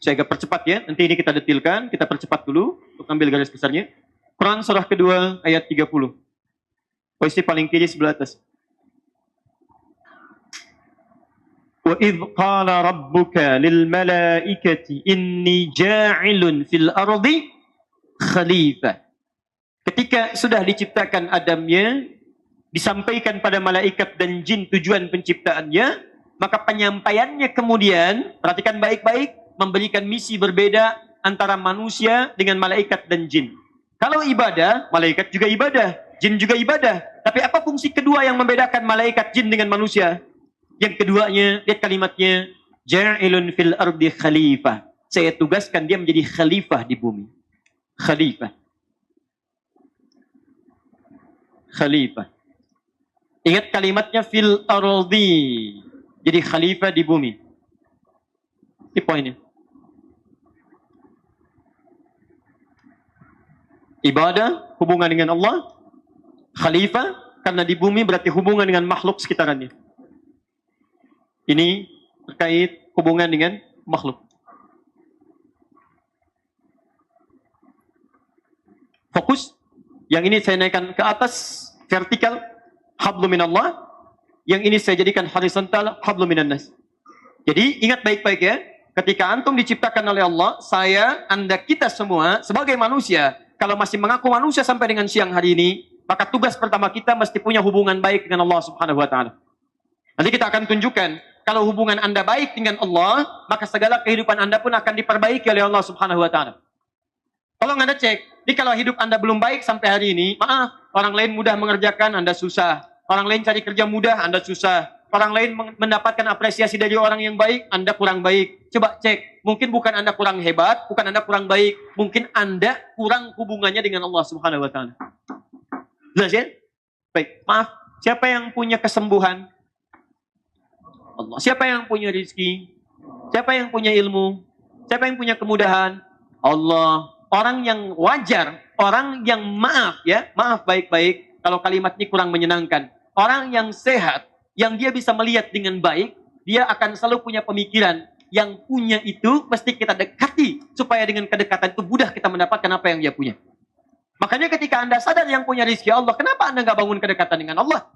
Saya agak percepat ya, nanti ini kita detilkan, kita percepat dulu untuk ambil garis besarnya. Quran surah kedua ayat 30. Posisi paling kiri sebelah atas. Wa idh qala rabbuka lil malaikati inni ja'ilun fil ardi khalifah. Ketika sudah diciptakan Adamnya, disampaikan pada malaikat dan jin tujuan penciptaannya, maka penyampaiannya kemudian, perhatikan baik-baik, memberikan misi berbeda antara manusia dengan malaikat dan jin. Kalau ibadah, malaikat juga ibadah, jin juga ibadah. Tapi apa fungsi kedua yang membedakan malaikat, jin dengan manusia? Yang keduanya, lihat kalimatnya, ja'ilun fil ardi khalifah. Saya tugaskan dia menjadi khalifah di bumi. Khalifah. Khalifah. Ingat kalimatnya fil ardi. Jadi khalifah di bumi. Ini poinnya. Ibadah, hubungan dengan Allah. Khalifah, karena di bumi berarti hubungan dengan makhluk sekitarannya. Ini terkait hubungan dengan makhluk. Fokus. Yang ini saya naikkan ke atas, vertikal, hablu minallah. Yang ini saya jadikan horizontal, hablu minannas. Jadi ingat baik-baik ya. Ketika antum diciptakan oleh Allah, saya, anda, kita semua sebagai manusia, kalau masih mengaku manusia sampai dengan siang hari ini, maka tugas pertama kita mesti punya hubungan baik dengan Allah Subhanahu wa taala. Nanti kita akan tunjukkan, kalau hubungan Anda baik dengan Allah, maka segala kehidupan Anda pun akan diperbaiki oleh Allah Subhanahu wa taala. Tolong Anda cek, jadi kalau hidup Anda belum baik sampai hari ini, maaf, orang lain mudah mengerjakan, Anda susah. Orang lain cari kerja mudah, Anda susah. Orang lain mendapatkan apresiasi dari orang yang baik, Anda kurang baik. Coba cek, mungkin bukan Anda kurang hebat, bukan Anda kurang baik, mungkin Anda kurang hubungannya dengan Allah Subhanahu wa taala. Jelas ya? Baik, maaf, siapa yang punya kesembuhan? Allah. Siapa yang punya rezeki? Siapa yang punya ilmu? Siapa yang punya kemudahan? Allah. Orang yang wajar, orang yang maaf ya, maaf baik-baik kalau kalimat ini kurang menyenangkan. Orang yang sehat, yang dia bisa melihat dengan baik, dia akan selalu punya pemikiran. Yang punya itu mesti kita dekati, supaya dengan kedekatan itu mudah kita mendapatkan apa yang dia punya. Makanya ketika Anda sadar yang punya rezeki Allah, kenapa Anda nggak bangun kedekatan dengan Allah?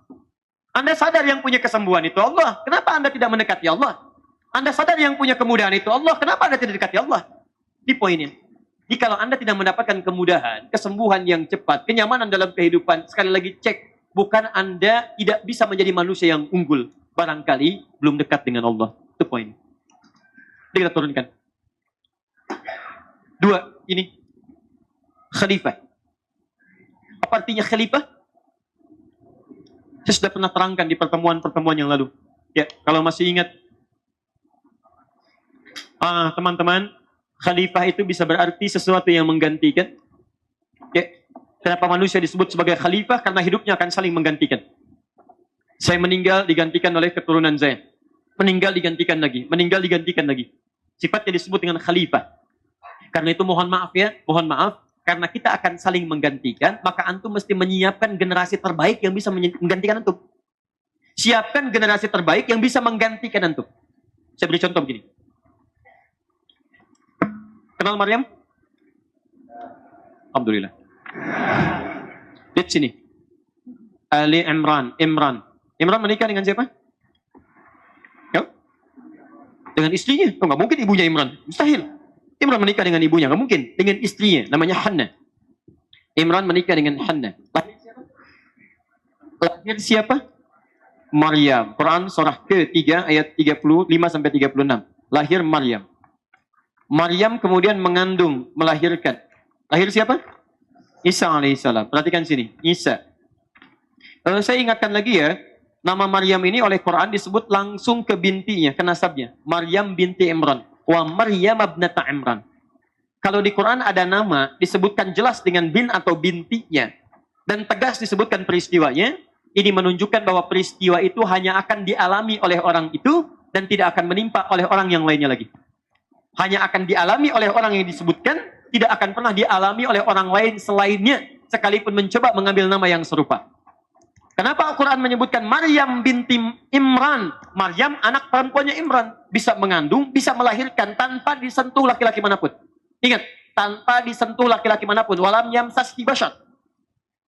Anda sadar yang punya kesembuhan itu Allah. Kenapa Anda tidak mendekati Allah? Anda sadar yang punya kemudahan itu Allah. Kenapa Anda tidak dekati Allah? Di poinnya. Jadi kalau Anda tidak mendapatkan kemudahan, kesembuhan yang cepat, kenyamanan dalam kehidupan, sekali lagi cek. Bukan Anda tidak bisa menjadi manusia yang unggul. Barangkali belum dekat dengan Allah. Itu poin. Jadi kita turunkan. 2, ini. Khalifah. Apa artinya khalifah? Saya sudah pernah terangkan di pertemuan-pertemuan yang lalu. Ya, kalau masih ingat. Teman-teman, khalifah itu bisa berarti sesuatu yang menggantikan. Ya, kenapa manusia disebut sebagai khalifah? Karena hidupnya akan saling menggantikan. Saya meninggal digantikan oleh keturunan saya. Meninggal digantikan lagi. Meninggal digantikan lagi. Sifatnya disebut dengan khalifah. Karena itu mohon maaf ya, mohon maaf. Karena kita akan saling menggantikan, maka antum mesti menyiapkan generasi terbaik yang bisa menggantikan antum. Siapkan generasi terbaik yang bisa menggantikan antum. Saya beri contoh begini. Kenal Maryam? Alhamdulillah. Lihat sini. Ali Imran. Imran menikah dengan siapa? Ya? Dengan istrinya. Oh, nggak mungkin ibunya Imran. Mustahil. Imran menikah dengan ibunya, nggak mungkin. Dengan istrinya, namanya Hannah. Imran menikah dengan Hannah. Lahir siapa? Maryam. Quran surah ke-3 ayat 35-36. Lahir Maryam. Maryam kemudian mengandung, melahirkan. Lahir siapa? Isa alaihissalam. Perhatikan sini, Isa. Saya ingatkan lagi ya, nama Maryam ini oleh Quran disebut langsung ke bintinya, ke nasabnya. Maryam binti Imran. Wa Maryam ibnata Imran. Kalau di Quran ada nama disebutkan jelas dengan bin atau bintinya dan tegas disebutkan peristiwanya, ini menunjukkan bahwa peristiwa itu hanya akan dialami oleh orang itu dan tidak akan menimpa oleh orang yang lainnya lagi. Hanya akan dialami oleh orang yang disebutkan, tidak akan pernah dialami oleh orang lain selainnya sekalipun mencoba mengambil nama yang serupa. Kenapa Al-Quran menyebutkan Maryam binti Imran? Maryam anak perempuannya Imran. Bisa mengandung, bisa melahirkan tanpa disentuh laki-laki manapun. Ingat, tanpa disentuh laki-laki manapun. Walam yamsaski bashar.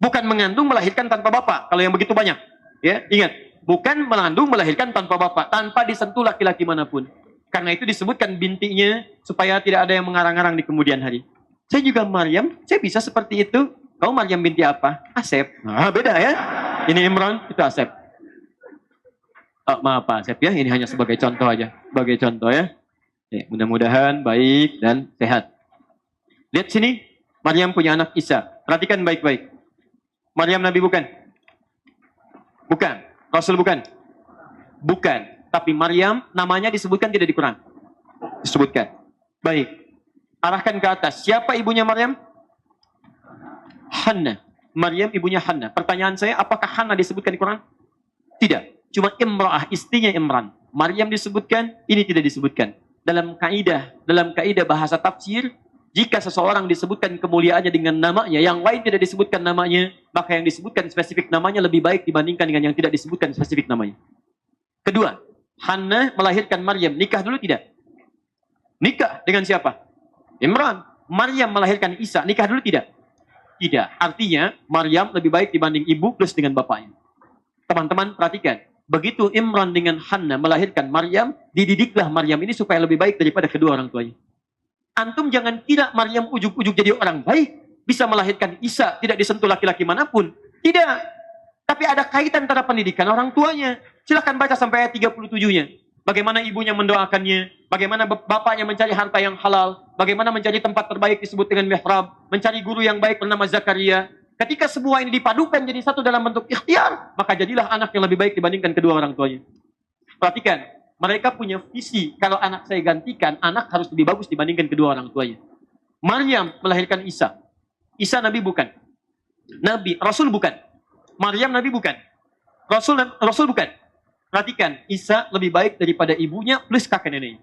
Bukan mengandung, melahirkan tanpa bapak. Kalau yang begitu banyak. Ya, ingat. Bukan mengandung, melahirkan tanpa bapak. Tanpa disentuh laki-laki manapun. Karena itu disebutkan bintinya supaya tidak ada yang mengarang-arang di kemudian hari. Saya juga Maryam, saya bisa seperti itu. Kamu Maryam binti apa? Asep. Nah, beda ya. Ini Imran, itu Asep. Oh, maaf Pak Asep ya, ini hanya sebagai contoh aja. Sebagai contoh ya. Mudah-mudahan baik dan sehat. Lihat sini, Maryam punya anak Isa. Perhatikan baik-baik. Maryam Nabi bukan? Bukan. Rasul bukan? Bukan. Tapi Maryam namanya disebutkan tidak di Quran. Disebutkan. Baik. Arahkan ke atas. Siapa ibunya Maryam? Hannah. Maryam ibunya Hannah. Pertanyaan saya, apakah Hannah disebutkan di Quran? Tidak. Cuma Imra'ah, istrinya Imran. Maryam disebutkan, ini tidak disebutkan. Dalam kaidah bahasa tafsir, jika seseorang disebutkan kemuliaannya dengan namanya, yang lain tidak disebutkan namanya, maka yang disebutkan spesifik namanya lebih baik dibandingkan dengan yang tidak disebutkan spesifik namanya. Kedua, Hannah melahirkan Maryam. Nikah dulu tidak? Nikah dengan siapa? Imran. Maryam melahirkan Isa. Nikah dulu tidak? Tidak. Artinya, Maryam lebih baik dibanding ibu plus dengan bapaknya. Teman-teman, perhatikan. Begitu Imran dengan Hannah melahirkan Maryam, dididiklah Maryam ini supaya lebih baik daripada kedua orang tuanya. Antum jangan kira Maryam ujuk-ujuk jadi orang baik, bisa melahirkan Isa, tidak disentuh laki-laki manapun. Tidak. Tapi ada kaitan antara pendidikan orang tuanya. Silahkan baca sampai ayat 37-nya. Bagaimana ibunya mendoakannya, bagaimana bapaknya mencari harta yang halal, bagaimana mencari tempat terbaik disebut dengan mihrab, mencari guru yang baik bernama Zakaria. Ketika semua ini dipadukan jadi satu dalam bentuk ikhtiar, maka jadilah anak yang lebih baik dibandingkan kedua orang tuanya. Perhatikan, mereka punya visi, kalau anak saya gantikan, anak harus lebih bagus dibandingkan kedua orang tuanya. Maryam melahirkan Isa. Isa Nabi bukan. Rasul bukan. Maryam Nabi bukan. Rasul bukan. Perhatikan, Isa lebih baik daripada ibunya plus kakek neneknya.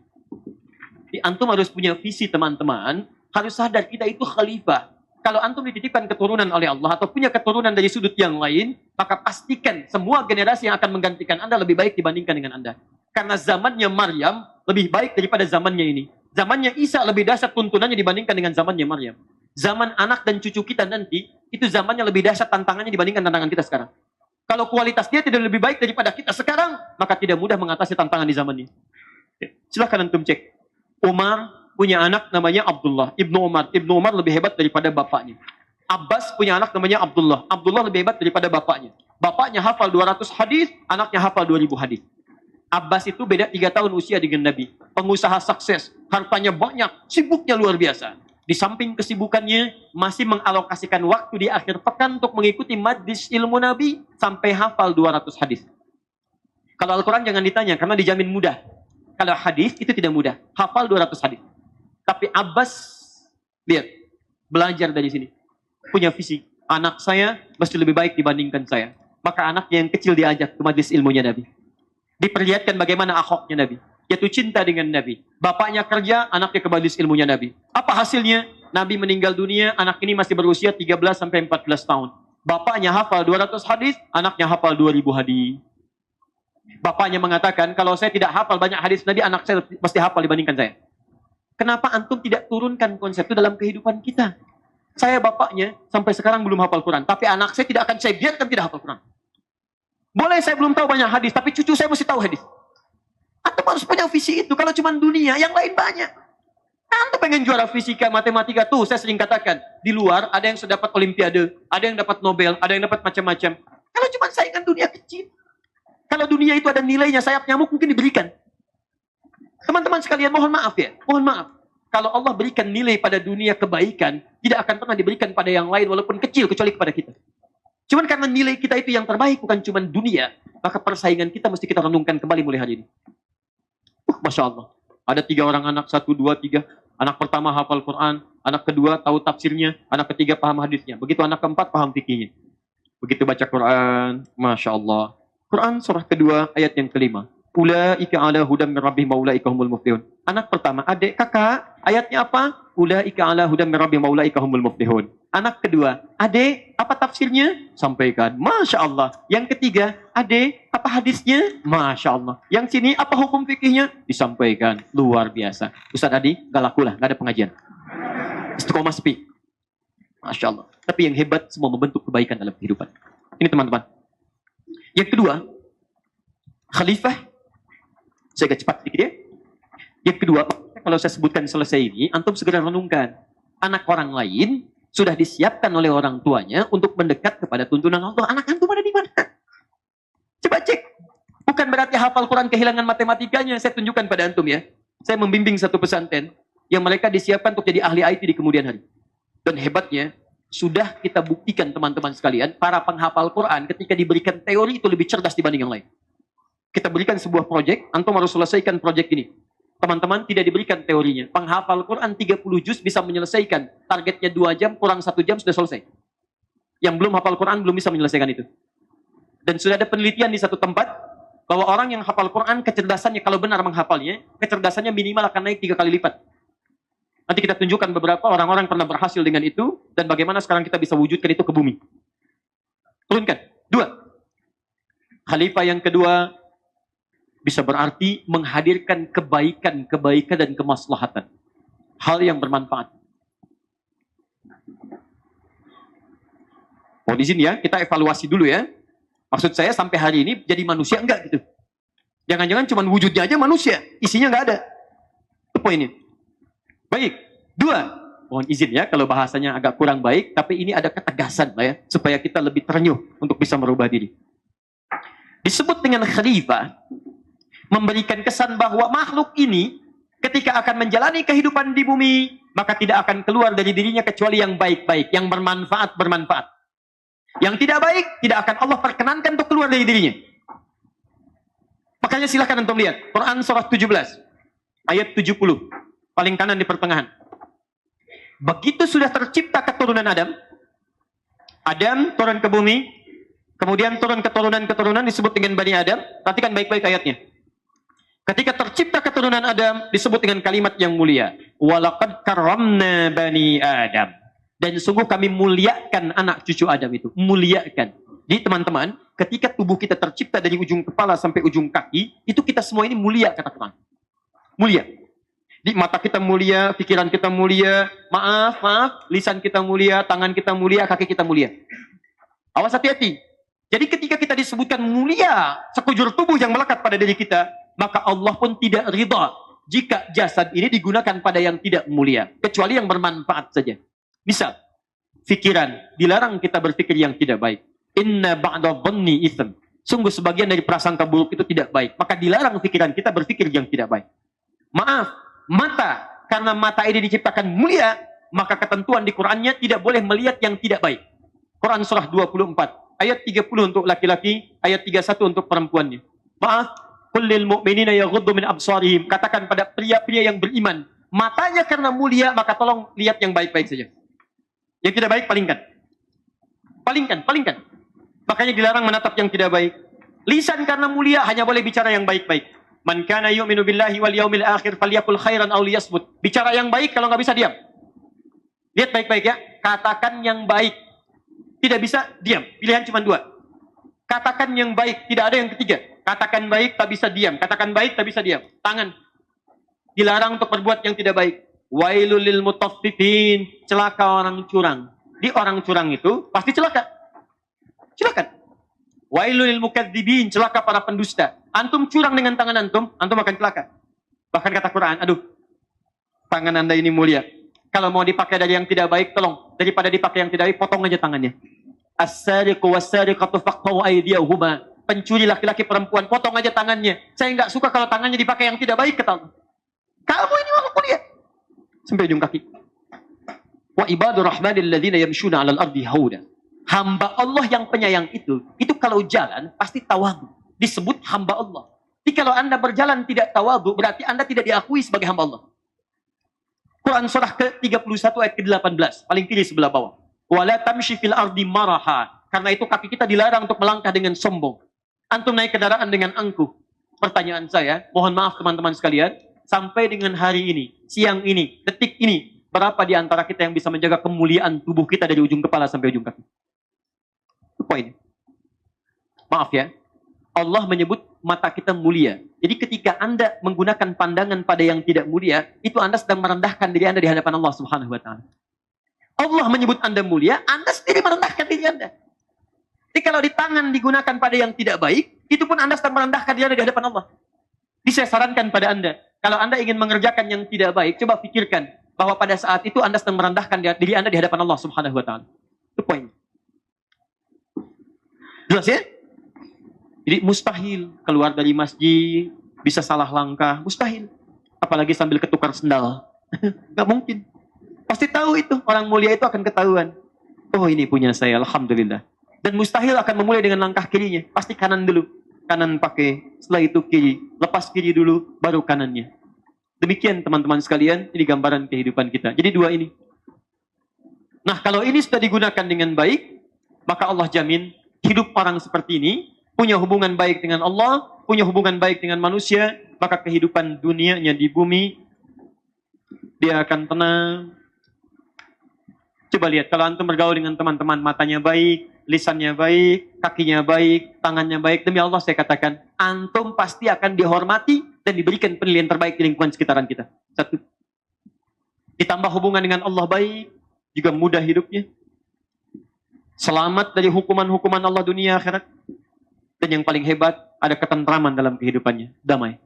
Antum harus punya visi teman-teman, harus sadar kita itu khalifah. Kalau antum dititipkan keturunan oleh Allah atau punya keturunan dari sudut yang lain, maka pastikan semua generasi yang akan menggantikan Anda lebih baik dibandingkan dengan Anda. Karena zamannya Maryam lebih baik daripada zamannya ini. Zamannya Isa lebih dahsyat tuntunannya dibandingkan dengan zamannya Maryam. Zaman anak dan cucu kita nanti, itu zamannya lebih dahsyat tantangannya dibandingkan tantangan kita sekarang. Kalau kualitas dia tidak lebih baik daripada kita sekarang, maka tidak mudah mengatasi tantangan di zaman ini. Silahkan antum cek. Umar punya anak namanya Abdullah. Ibnu Umar. Ibnu Umar lebih hebat daripada bapaknya. Abbas punya anak namanya Abdullah. Abdullah lebih hebat daripada bapaknya. Bapaknya hafal 200 hadis, anaknya hafal 2000 hadis. Abbas itu beda 3 tahun usia dengan Nabi. Pengusaha sukses, hartanya banyak, sibuknya luar biasa. Di samping kesibukannya, masih mengalokasikan waktu di akhir pekan untuk mengikuti majlis ilmu Nabi sampai hafal 200 hadis. Kalau Al-Quran jangan ditanya, karena dijamin mudah. Kalau hadis itu tidak mudah. Hafal 200 hadis. Tapi Abbas, lihat, belajar dari sini. Punya visi. Anak saya mesti lebih baik dibandingkan saya. Maka anaknya yang kecil diajak ke majlis ilmunya Nabi. Diperlihatkan bagaimana akhlaknya Nabi. Yaitu cinta dengan Nabi. Bapaknya kerja, anaknya ke majlis ilmunya Nabi. Apa hasilnya? Nabi meninggal dunia, anak ini masih berusia 13-14 tahun. Bapaknya hafal 200 hadis, anaknya hafal 2000 hadis. Bapaknya mengatakan, kalau saya tidak hafal banyak hadis Nabi, anak saya mesti hafal dibandingkan saya. Kenapa antum tidak turunkan konsep itu dalam kehidupan kita? Saya bapaknya sampai sekarang belum hafal Quran. Tapi anak saya tidak akan saya biarkan tidak hafal Quran. Boleh saya belum tahu banyak hadis, tapi cucu saya mesti tahu hadis. Antum harus punya visi itu. Kalau cuma dunia, yang lain banyak. Antum pengen juara fisika, matematika tuh, saya sering katakan. Di luar ada yang sudah dapat olimpiade, ada yang dapat Nobel, ada yang dapat macam-macam. Kalau cuma saingan dunia kecil. Kalau dunia itu ada nilainya, sayap nyamuk mungkin diberikan. Teman-teman sekalian, mohon maaf ya. Mohon maaf. Kalau Allah berikan nilai pada dunia kebaikan, tidak akan pernah diberikan pada yang lain, walaupun kecil, kecuali kepada kita. Cuman karena nilai kita itu yang terbaik, bukan cuma dunia, maka persaingan kita mesti kita renungkan kembali mulai hari ini. Masya Allah. Ada 3 orang anak, 1, 2, 3. Anak pertama hafal Quran, anak kedua tahu tafsirnya, anak ketiga paham hadisnya. Begitu anak keempat paham fikihnya. Begitu baca Quran, Masya Allah. Quran surah kedua ayat yang kelima. Ulaika ala hudam min rabbihim wa ulaika humul muflihun. Anak pertama, adik, kakak, ayatnya apa? Ulaika ala hudam min rabbihim wa ulaika humul muflihun. Anak kedua, adik, apa tafsirnya? Sampaikan. Masya Allah. Yang ketiga, adik, apa hadisnya? Masya Allah. Yang sini, apa hukum fikihnya? Disampaikan. Luar biasa. Ustaz Adi, gak laku lah, gak ada pengajian. Istiqomah sepi. Masya Allah. Tapi yang hebat, semua membentuk kebaikan dalam kehidupan. Ini teman-teman. Yang kedua, khalifah. Saya agak cepat sedikit ya. Yang kedua, kalau saya sebutkan selesai ini, antum segera renungkan. Anak orang lain sudah disiapkan oleh orang tuanya untuk mendekat kepada tuntunan Allah. Anak antum ada di mana? Coba cek. Bukan berarti hafal Quran kehilangan matematikanya. Saya tunjukkan pada antum ya. Saya membimbing satu pesantren yang mereka disiapkan untuk jadi ahli IT di kemudian hari. Dan hebatnya, sudah kita buktikan teman-teman sekalian, para penghafal Quran ketika diberikan teori itu lebih cerdas dibanding yang lain. Kita berikan sebuah proyek, antum harus selesaikan proyek ini. Teman-teman tidak diberikan teorinya. Penghafal Quran 30 juz bisa menyelesaikan. Targetnya 2 jam, kurang 1 jam sudah selesai. Yang belum hafal Quran belum bisa menyelesaikan itu. Dan sudah ada penelitian di satu tempat, bahwa orang yang hafal Quran, kecerdasannya kalau benar menghafalnya, kecerdasannya minimal akan naik 3 kali lipat. Nanti kita tunjukkan beberapa orang-orang pernah berhasil dengan itu, dan bagaimana sekarang kita bisa wujudkan itu ke bumi. Turunkan. 2. Khalifah yang kedua, bisa berarti menghadirkan kebaikan dan kemaslahatan. Hal yang bermanfaat. Oh di sini ya, kita evaluasi dulu ya. Maksud saya sampai hari ini jadi manusia enggak gitu. Jangan-jangan cuma wujudnya aja manusia, isinya enggak ada. Itu poinnya. Baik. 2. Mohon izin ya kalau bahasanya agak kurang baik, tapi ini ada ketegasan lah ya, supaya kita lebih terenyuh untuk bisa merubah diri. Disebut dengan khalifah, memberikan kesan bahwa makhluk ini ketika akan menjalani kehidupan di bumi, maka tidak akan keluar dari dirinya kecuali yang baik-baik, yang bermanfaat. Yang tidak baik, tidak akan Allah perkenankan untuk keluar dari dirinya. Makanya silahkan antum lihat, Quran surah 17, ayat 70, paling kanan di pertengahan. Begitu sudah tercipta keturunan Adam, Adam turun ke bumi, kemudian turun keturunan disebut dengan Bani Adam. Perhatikan baik-baik ayatnya. Ketika tercipta keturunan Adam, disebut dengan kalimat yang mulia. Walaqad karramna bani Adam. Dan sungguh kami muliakan anak cucu Adam itu. Muliakan. Jadi teman-teman, ketika tubuh kita tercipta dari ujung kepala sampai ujung kaki, itu kita semua ini mulia, kata Quran. Mulia. Di mata kita mulia, pikiran kita mulia, maaf, lisan kita mulia, tangan kita mulia, kaki kita mulia. Awas hati-hati. Jadi ketika kita disebutkan mulia, sekujur tubuh yang melekat pada diri kita, maka Allah pun tidak ridha jika jasad ini digunakan pada yang tidak mulia, kecuali yang bermanfaat saja. Misal, fikiran, dilarang kita berpikir yang tidak baik. Inna ba'da dhanni itsm. Sungguh sebagian dari prasangka buruk itu tidak baik. Maka dilarang pikiran kita berpikir yang tidak baik. Maaf, mata. Karena mata ini diciptakan mulia, maka ketentuan di Qur'annya tidak boleh melihat yang tidak baik. Quran surah 24, ayat 30 untuk laki-laki, ayat 31 untuk perempuannya. Maaf, qul lil mu'minina yaghuddu min absarihim. Katakan pada pria-pria yang beriman, matanya karena mulia, maka tolong lihat yang baik-baik saja. Yang tidak baik, palingkan. Palingkan. Makanya dilarang menatap yang tidak baik. Lisan karena mulia hanya boleh bicara yang baik-baik. Man kana yu'minu billahi wal yaumil akhir falyakul khairan aw liyasmut. Bicara yang baik, kalau nggak bisa diam. Lihat baik-baik ya. Katakan yang baik. Tidak bisa diam. Pilihan cuma dua. Katakan yang baik, tidak ada yang ketiga. Katakan baik, tak bisa diam. Katakan baik, tak bisa diam. Tangan. Dilarang untuk berbuat yang tidak baik. Wailul lil mutaffifin. Celaka orang curang. Di orang curang itu pasti celaka. Silakan. Wailul lil mukadzibin, celaka para pendusta. Antum curang dengan tangan antum akan celaka. Bahkan kata Quran, aduh, tangan Anda ini mulia. Kalau mau dipakai dari yang tidak baik, tolong. Daripada dipakai yang tidak baik, potong aja tangannya. As-sariqu was-sariqatu faqtaw aydiyahuma. Pencuri laki-laki perempuan, potong aja tangannya. Saya nggak suka kalau tangannya dipakai yang tidak baik, kata Allah. Kamu ini mau mulia. Sampai ujung kaki. Wa ibadur rahmanil ladzina yamshuna 'alal ardi hauda. Hamba Allah yang penyayang itu kalau jalan pasti tawadhu. Disebut hamba Allah. Jadi kalau Anda berjalan tidak tawadhu, berarti Anda tidak diakui sebagai hamba Allah. Quran surah ke-31 ayat ke-18, paling kiri sebelah bawah. Wala tamshi fil ardi maraha. Karena itu kaki kita dilarang untuk melangkah dengan sombong. Antum naik kendaraan dengan angkuh. Pertanyaan saya, mohon maaf teman-teman sekalian, sampai dengan hari ini, siang ini, detik ini, berapa di antara kita yang bisa menjaga kemuliaan tubuh kita dari ujung kepala sampai ujung kaki? Poin. Maaf ya, Allah menyebut mata kita mulia. Jadi ketika Anda menggunakan pandangan pada yang tidak mulia, itu Anda sedang merendahkan diri Anda di hadapan Allah Subhanahu wa taala. Allah menyebut Anda mulia, Anda sendiri merendahkan diri Anda. Jadi kalau di tangan digunakan pada yang tidak baik, itu pun Anda sedang merendahkan diri Anda di hadapan Allah. Jadi saya sarankan pada Anda, kalau Anda ingin mengerjakan yang tidak baik, coba pikirkan bahwa pada saat itu Anda sedang merendahkan diri Anda di hadapan Allah Subhanahu wa taala. Itu poin. Jelas ya? Jadi mustahil keluar dari masjid bisa salah langkah, mustahil. Apalagi sambil ketukar sendal. Gak mungkin. Pasti tahu itu, orang mulia itu akan ketahuan. Oh ini punya saya, alhamdulillah. Dan mustahil akan memulai dengan langkah kirinya. Pasti kanan dulu. Kanan pakai, setelah itu kiri. Lepas kiri dulu, baru kanannya. Demikian teman-teman sekalian, ini gambaran kehidupan kita. Jadi dua ini. Nah kalau ini sudah digunakan dengan baik, maka Allah jamin hidup orang seperti ini, punya hubungan baik dengan Allah, punya hubungan baik dengan manusia, maka kehidupan dunianya di bumi, dia akan tenang. Coba lihat, kalau antum bergaul dengan teman-teman, matanya baik, lisannya baik, kakinya baik, tangannya baik, demi Allah saya katakan, antum pasti akan dihormati dan diberikan penilaian terbaik di lingkungan sekitaran kita. Satu. Ditambah hubungan dengan Allah baik, juga mudah hidupnya. Selamat dari hukuman-hukuman Allah dunia akhirat. Dan yang paling hebat, ada ketentraman dalam kehidupannya. Damai.